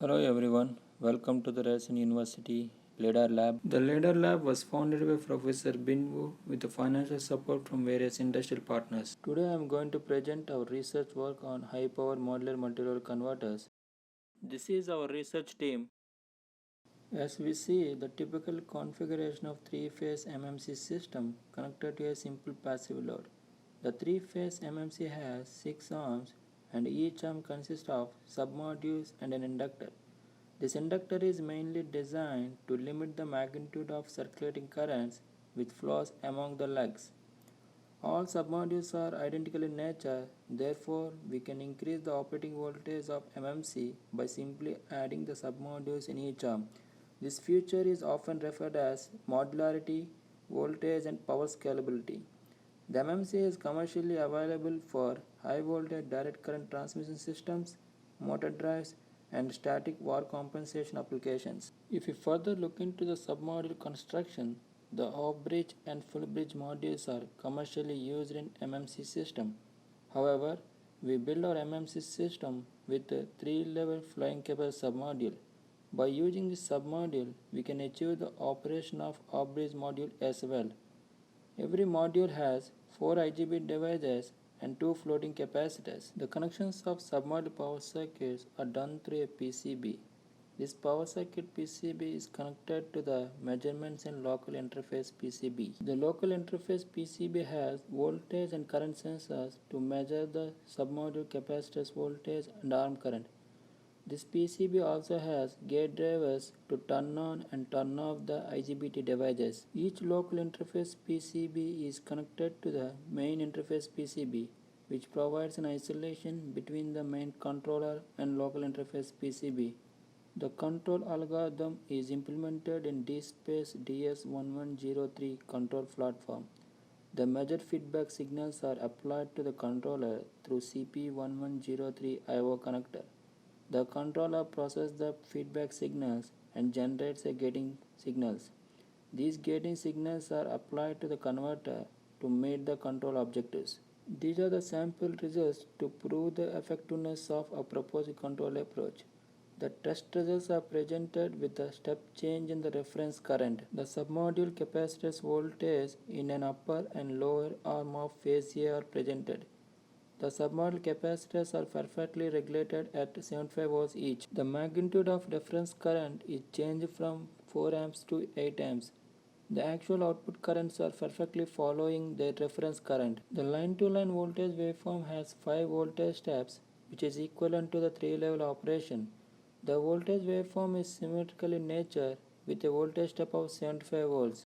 Hello everyone, welcome to the Ryerson University LIDAR Lab. The LIDAR Lab was founded by Professor Binwu with the financial support from various industrial partners. Today I am going to present our research work on high-power modular multi-level converters. This is our research team. As we see, the typical configuration of three-phase MMC system connected to a simple passive load. The three-phase MMC has 6 arms and each arm consists of submodules and an inductor. This inductor is mainly designed to limit the magnitude of circulating currents which flows among the legs. All submodules are identical in nature, therefore we can increase the operating voltage of MMC by simply adding the submodules in each arm. This feature is often referred as modularity, voltage and power scalability. The MMC is commercially available for high voltage direct current transmission systems, motor drives, and static war compensation applications. If we further look into the submodule construction, the off-bridge and full-bridge modules are commercially used in MMC system. However, we build our MMC system with a 3-level flying capable submodule. By using this submodule, we can achieve the operation of off-bridge module as well. Every module has 4 IGBT devices and 2 floating capacitors. The connections of submodule power circuits are done through a PCB. This power circuit PCB is connected to the measurements and local interface PCB. The local interface PCB has voltage and current sensors to measure the submodule capacitor's voltage and arm current. This PCB also has gate drivers to turn on and turn off the IGBT devices. Each local interface PCB is connected to the main interface PCB, which provides an isolation between the main controller and local interface PCB. The control algorithm is implemented in DSpace DS1103 control platform. The measured feedback signals are applied to the controller through CP1103 I/O connector. The controller processes the feedback signals and generates a gating signals. These gating signals are applied to the converter to meet the control objectives. These are the sample results to prove the effectiveness of a proposed control approach. The test results are presented with a step change in the reference current. The submodule capacitor's voltage in an upper and lower arm of phase A are presented. The submodule capacitors are perfectly regulated at 75 volts each. The magnitude of reference current is changed from 4 amps to 8 amps. The actual output currents are perfectly following their reference current. The line-to-line voltage waveform has 5 voltage steps, which is equivalent to the 3-level operation. The voltage waveform is symmetrical in nature with a voltage step of 75 volts.